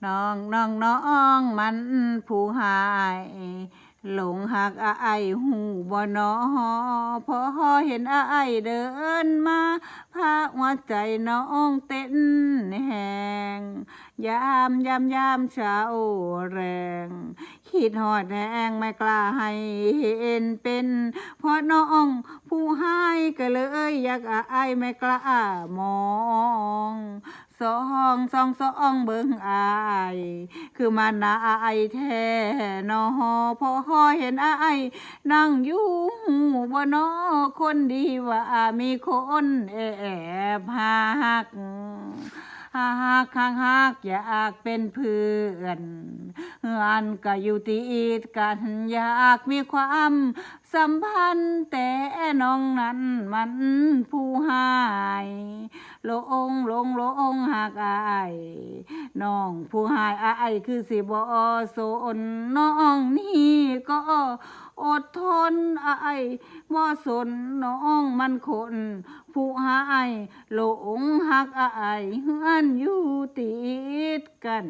น้องมันผู้หายหลงหักอายหูบ่นอพอเห็นอายเดินมาพาหัวใจน้องเต้นแหงยามเช้าแรงคิดฮอดแหงไม่กล้าให้เห็นเป็นเพราะน้องผู้ให้ก็เลยอยากอายไม่กล้ามองสองเบิ่งอายคือมันน่าอายแท้นอพอเห็นอายนั่งอยู่บ่นอคนดีว่ามีคนแอบหักหักอยากเป็นเพื่อนอันก็อยู่ติดกันอยากมีความสัมพันธ์แต่น้องนั้นมันผู้หายลงหักอายน้องผู้หายอายคือสิบ่สนน้องนี่ก็อดทนอายบ่สนน้องมันคนผู้หายหลงหักอายเฮือนอยู่ติดกัน